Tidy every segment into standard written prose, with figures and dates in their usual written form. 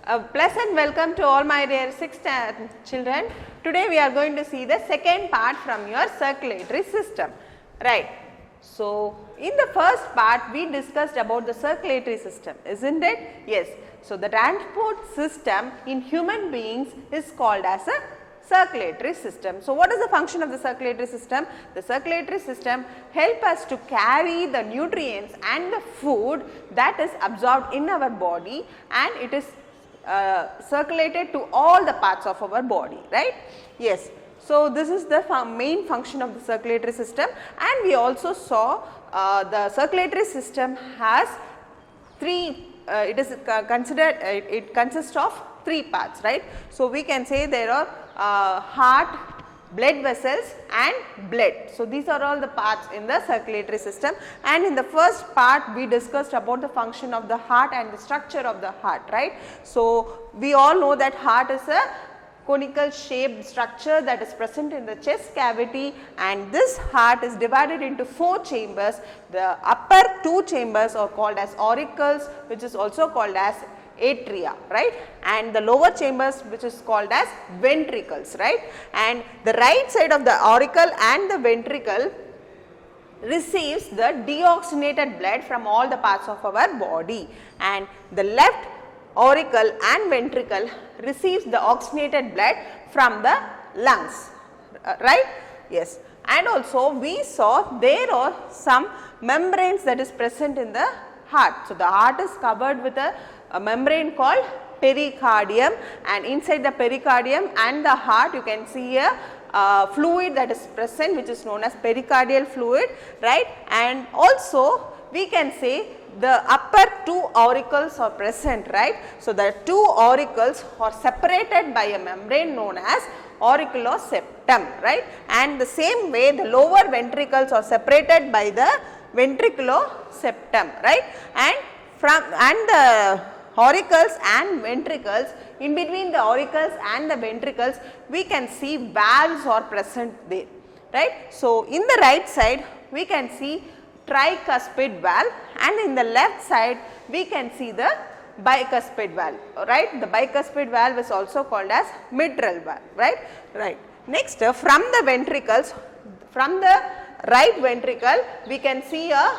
Pleasant welcome to all my dear 6th children. Today we are going to see the second part from your circulatory system, right. So, in the first part we discussed about the circulatory system, isn't it? Yes. So, the transport system in human beings is called as a circulatory system. So, what is the function of the circulatory system? The circulatory system help us to carry the nutrients and the food that is absorbed in our body, and it is circulated to all the parts of our body, right? Yes. So, this is the main function of the circulatory system, and we also saw the circulatory system has it consists of three parts, right. So, we can say there are heart, blood vessels and blood. So, these are all the parts in the circulatory system, and in the first part we discussed about the function of the heart and the structure of the heart, right. So, we all know that heart is a conical shaped structure that is present in the chest cavity, and this heart is divided into 4 chambers. The upper 2 chambers are called as auricles, which is also called as atria, right, and the lower chambers which is called as ventricles, right, and the right side of the auricle and the ventricle receives the deoxygenated blood from all the parts of our body, and the left auricle and ventricle receives the oxygenated blood from the lungs, right. Yes, and also we saw there are some membranes that is present in the heart. So, the heart is covered with a membrane called pericardium, and inside the pericardium and the heart you can see a fluid that is present, which is known as pericardial fluid, right, and also we can say the upper 2 auricles are present, right. So, the 2 auricles are separated by a membrane known as auriculoseptum, right, and the same way the lower ventricles are separated by the ventriculoseptum, right, and the auricles and ventricles, in between the auricles and the ventricles we can see valves are present there, right. So, in the right side we can see tricuspid valve, and in the left side we can see the bicuspid valve, right. The bicuspid valve is also called as mitral valve, right. Next, from the ventricles, from the right ventricle we can see a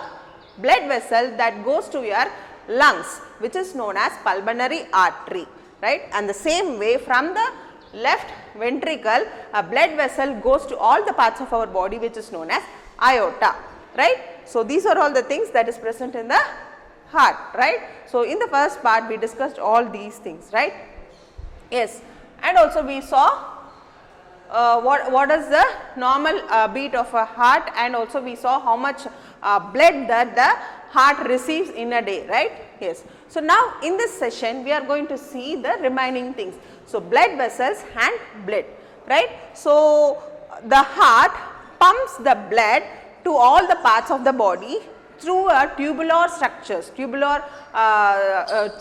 blood vessel that goes to your lungs, which is known as pulmonary artery, right, and the same way from the left ventricle a blood vessel goes to all the parts of our body, which is known as aorta, right. So, these are all the things that is present in the heart, right. So, in the first part we discussed all these things, right. Yes, and also we saw what is the normal beat of a heart, and also we saw how much blood that the heart receives in a day, right. Yes. So, now in this session we are going to see the remaining things. So, blood vessels and blood, right. So, the heart pumps the blood to all the parts of the body through a tubular structures, tubular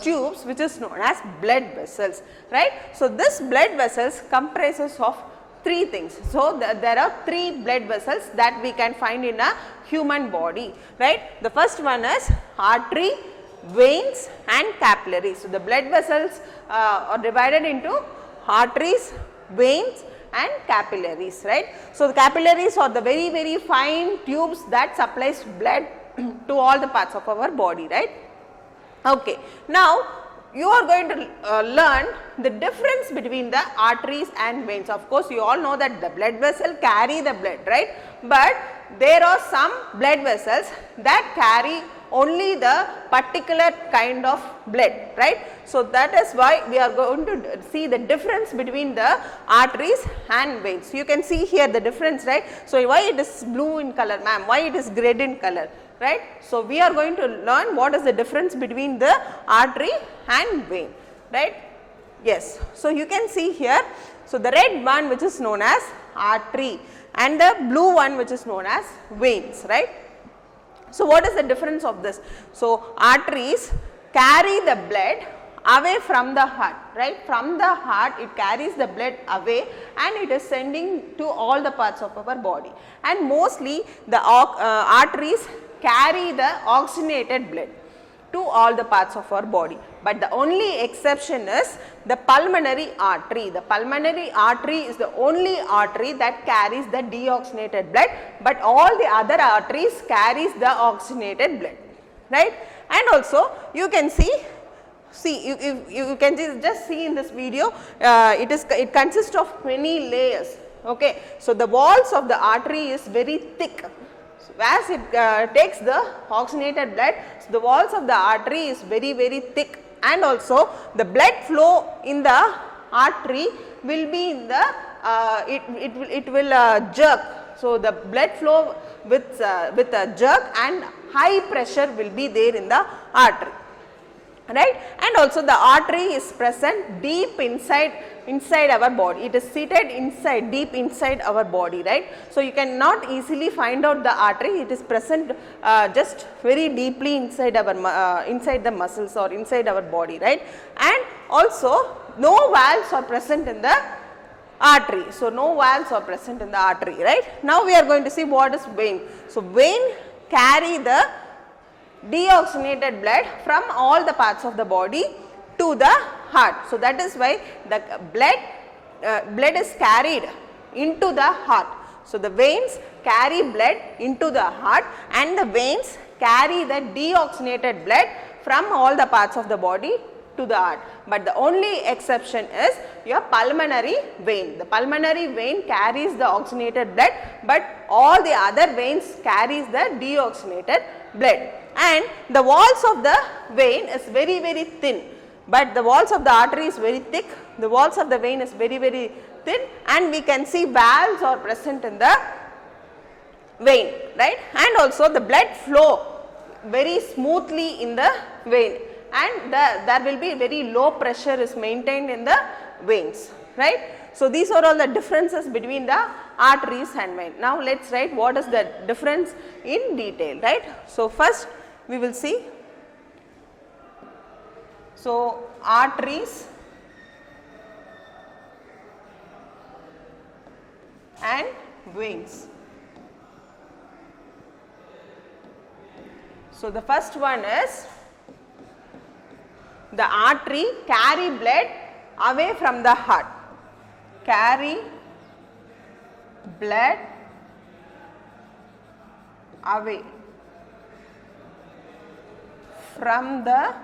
tubes, which is known as blood vessels, right. So, this blood vessels comprises of 3 things. So, there are 3 blood vessels that we can find in a human body, right. The first one is artery, veins and capillaries. So, the blood vessels are divided into arteries, veins and capillaries, right. So, the capillaries are the very fine tubes that supplies blood to all the parts of our body, right. Okay. Now, you are going to learn the difference between the arteries and veins. Of course, you all know that the blood vessel carry the blood, right, but there are some blood vessels that carry only the particular kind of blood, right. So, that is why we are going to see the difference between the arteries and veins. You can see here the difference, right. So, why it is blue in color, ma'am, why it is red in color, right. So, we are going to learn what is the difference between the artery and vein, right. Yes. So, you can see here, so the red one which is known as artery and the blue one which is known as veins, right. So, what is the difference of this? So, arteries carry the blood away from the heart, right. From the heart it carries the blood away and it is sending to all the parts of our body, and mostly the arteries carry the oxygenated blood, to all the parts of our body. But the only exception is the pulmonary artery. The pulmonary artery is the only artery that carries the deoxygenated blood, but all the other arteries carries the oxygenated blood, right. And also you can see you can just see in this video, it consists of many layers, okay. So the walls of the artery is very thick. So as it takes the oxygenated blood, so the walls of the artery is very thick, and also the blood flow in the artery will be in the it will jerk. So the blood flow with a jerk and high pressure will be there in the artery, right. And also the artery is present deep inside our body. It is seated deep inside our body, right. So you cannot easily find out the artery. It is present just very deeply inside our inside the muscles or inside our body, right. And also no valves are present in the artery. So no valves are present in the artery, right. Now we are going to see what is vein. So vein carry the deoxygenated blood from all the parts of the body to the heart. So that is why the blood is carried into the heart. So the veins carry blood into the heart, and the veins carry the deoxygenated blood from all the parts of the body to the heart. But the only exception is your pulmonary vein. The pulmonary vein carries the oxygenated blood, but all the other veins carries the deoxygenated blood. And the walls of the vein is very thin, but the walls of the artery is very thick. The walls of the vein is very thin, and we can see valves are present in the vein, right. And also the blood flow very smoothly in the vein, and there will be very low pressure is maintained in the veins, right. So these are all the differences between the arteries and vein. Now let us write what is the difference in detail, right. So first we will see, so arteries and veins. So the first one is the artery carry blood away from the heart, carry blood away from the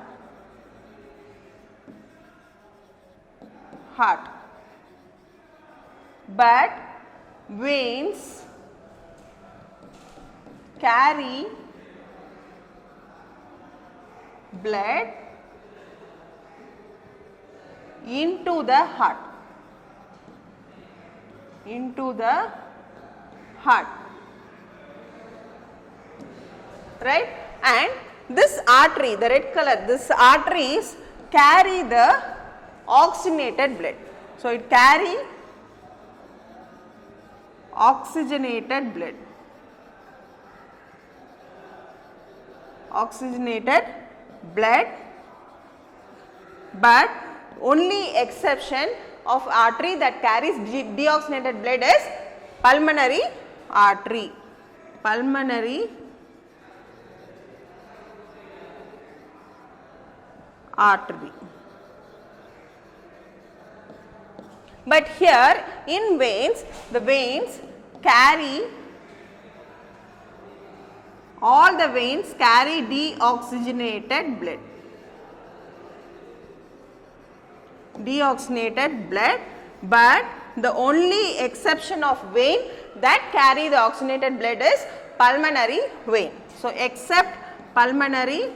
heart, but veins carry blood into the heart, right. And this artery, the red color, this arteries carry the oxygenated blood. So it carry oxygenated blood, but only exception of artery that carries deoxygenated blood is pulmonary artery, But here in veins, the veins carry, all the veins carry deoxygenated blood, but the only exception of vein that carry the oxygenated blood is pulmonary vein. So except pulmonary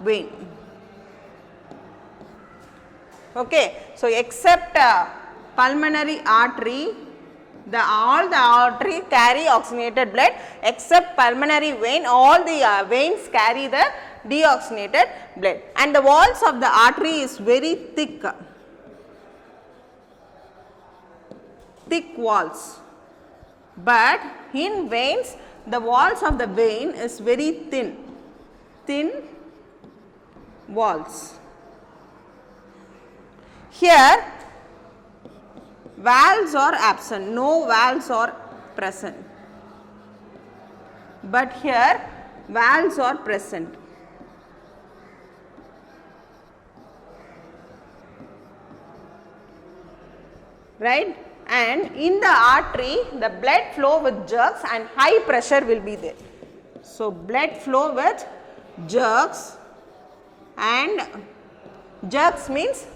vein. Okay. So except pulmonary artery, all the artery carry oxygenated blood, except pulmonary vein, all the veins carry the deoxygenated blood, and the walls of the artery is very thick walls, but in veins the walls of the vein is very thin walls. Here valves are absent, no valves are present, but here valves are present. Right, and in the artery the blood flow with jerks and high pressure will be there. So, blood flow with jerks, and jerks means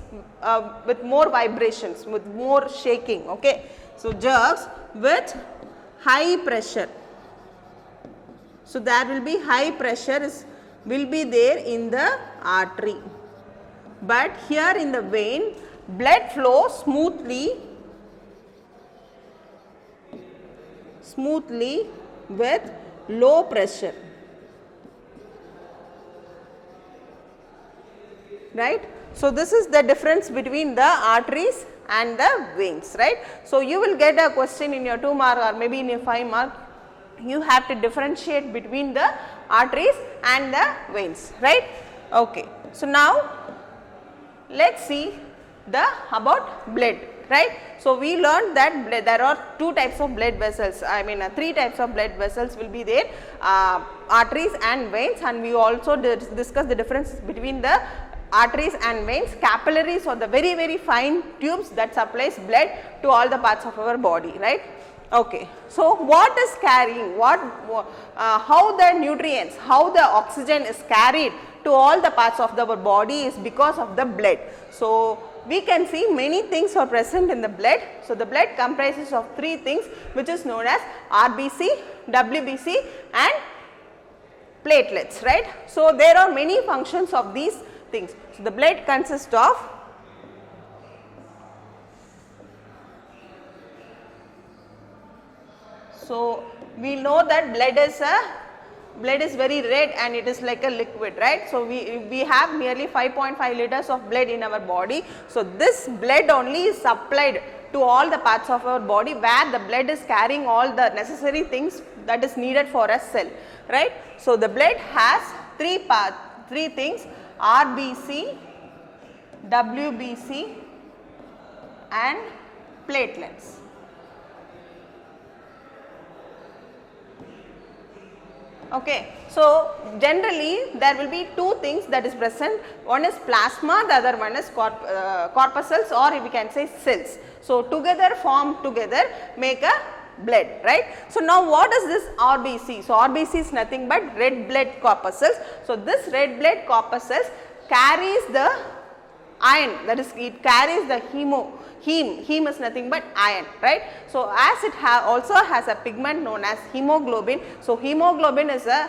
with more vibrations, with more shaking. Okay. So, jerks with high pressure. So, there will be high pressure will be there in the artery, but here in the vein blood flow smoothly with low pressure, right. So, this is the difference between the arteries and the veins, right. So, you will get a question in your 2 mark or maybe in your 5 mark, you have to differentiate between the arteries and the veins, right. Okay. So, now let us see about blood. Right. So, we learned that there are 2 types of blood vessels, I mean 3 types of blood vessels will be there, arteries and veins, and we also discussed the difference between the arteries and veins. Capillaries are the very fine tubes that supplies blood to all the parts of our body, right. Okay. So, what is carrying, how the nutrients, how the oxygen is carried to all the parts of our body is because of the blood. So, we can see many things are present in the blood. So, the blood comprises of 3 things which is known as RBC, WBC and platelets, right. So, there are many functions of these things. So, the blood consists of we know that blood is very red and it is like a liquid, right. So, we have nearly 5.5 liters of blood in our body. So, this blood only is supplied to all the parts of our body where the blood is carrying all the necessary things that is needed for a cell, right. So, the blood has 3 things, RBC, WBC and platelets. Okay. So, generally there will be 2 things that is present, one is plasma, the other one is corpuscles, or we can say cells. So, form together make a blood, right. So, now what is this RBC? So, RBC is nothing but red blood corpuscles. So, this red blood corpuscles carries the iron, that is it carries the heme is nothing but iron, right. So, as it also has a pigment known as hemoglobin. So, hemoglobin is a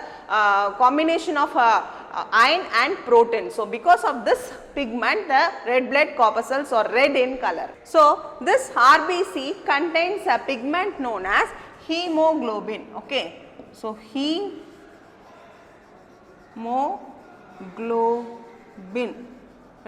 combination of iron and protein. So, because of this pigment the red blood corpuscles are red in color. So, this RBC contains a pigment known as hemoglobin. Okay. So, hemoglobin,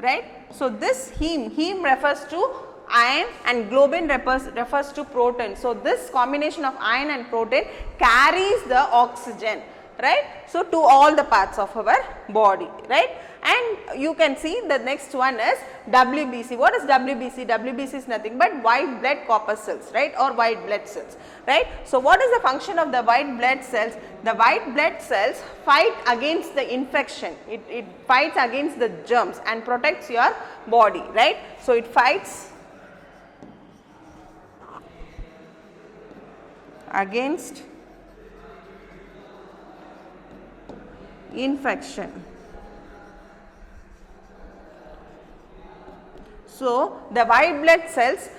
right. So, this heme refers to iron and globin refers to protein. So, this combination of iron and protein carries the oxygen, right. So, to all the parts of our body, right. And you can see the next one is WBC. What is WBC? WBC is nothing but white blood corpuscles, right, or white blood cells, right. So, what is the function of the white blood cells? The white blood cells fight against the infection, it fights against the germs and protects your body, right. So, it fights against infection. So, the white blood cells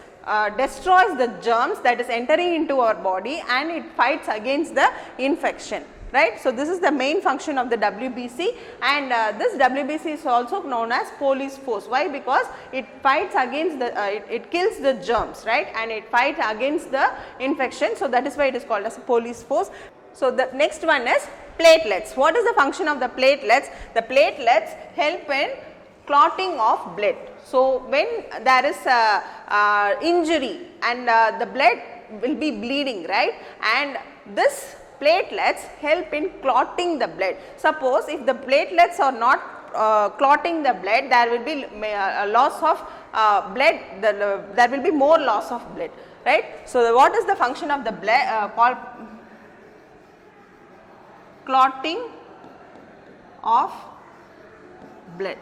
destroys the germs that is entering into our body and it fights against the infection, right. So, this is the main function of the WBC, and this WBC is also known as police force. Why? Because it fights against the it kills the germs, right, and it fights against the infection. So, that is why it is called as a police force. So, the next one is platelets. What is the function of the platelets? The platelets help in clotting of blood. So, when there is a injury and the blood will be bleeding, right, and this platelets help in clotting the blood. Suppose if the platelets are not clotting the blood, there will be a loss of blood, there will be more loss of blood, right. So, what is the function of the blood called clotting of blood.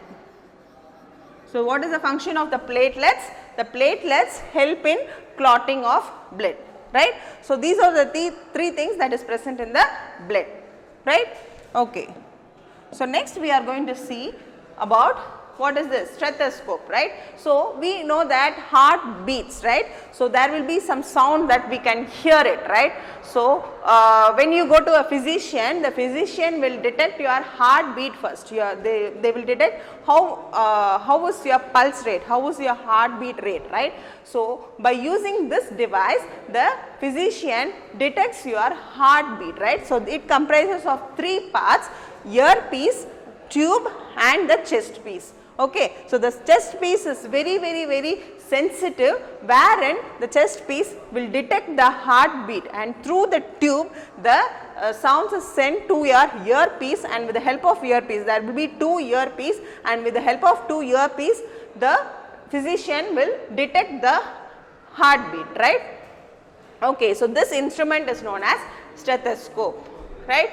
So, what is the function of the platelets? The platelets help in clotting of blood, right. So, these are the three things that is present in the blood, right. Okay. So, next we are going to see about what is this stethoscope, right. So, we know that heart beats, right. So, there will be some sound that we can hear it, right. So, when you go to a physician, the physician will detect your heartbeat first. They will detect how is your pulse rate, how is your heartbeat rate, right. So, by using this device, the physician detects your heartbeat, right. So, it comprises of three parts: earpiece, tube and the chest piece. Okay. So, the chest piece is very sensitive, wherein the chest piece will detect the heartbeat, and through the tube the sounds is sent to your earpiece, and with the help of earpiece, there will be two earpiece, and with the help of two earpiece the physician will detect the heartbeat, right. Okay. So, this instrument is known as stethoscope, right.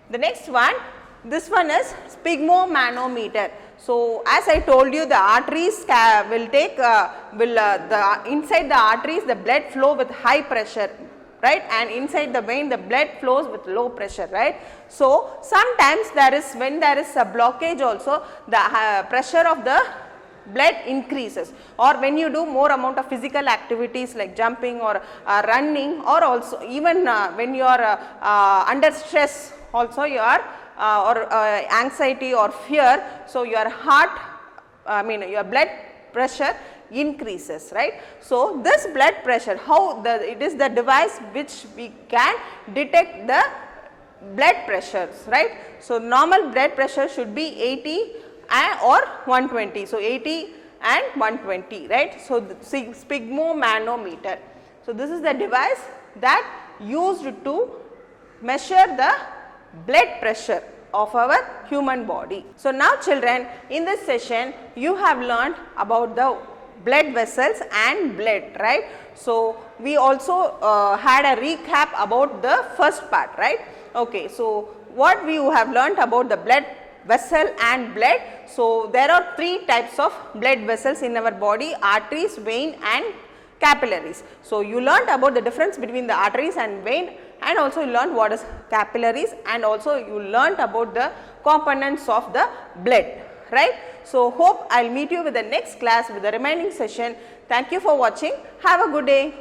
The next one, this one is sphygmomanometer. So, as I told you, the arteries will take inside the arteries the blood flow with high pressure, right, and inside the vein the blood flows with low pressure, right. So, sometimes when there is a blockage also, the pressure of the blood increases, or when you do more amount of physical activities like jumping or running, or also even when you are under stress also, you are or anxiety or fear. So, your your blood pressure increases, right. So, this blood pressure, it is the device which we can detect the blood pressures, right. So, normal blood pressure should be 80 or 120. So, 80 and 120, right. So, the sphygmomanometer. So, this is the device that used to measure the blood pressure of our human body. So, now children, in this session you have learned about the blood vessels and blood, right. So, we also had a recap about the first part, right. Okay. So, what we have learned about the blood vessel and blood. So, there are three types of blood vessels in our body: arteries, vein and capillaries. So, you learned about the difference between the arteries and vein, and also you learned what is capillaries, and also you learned about the components of the blood, right. So, hope I will meet you with the next class with the remaining session. Thank you for watching. Have a good day.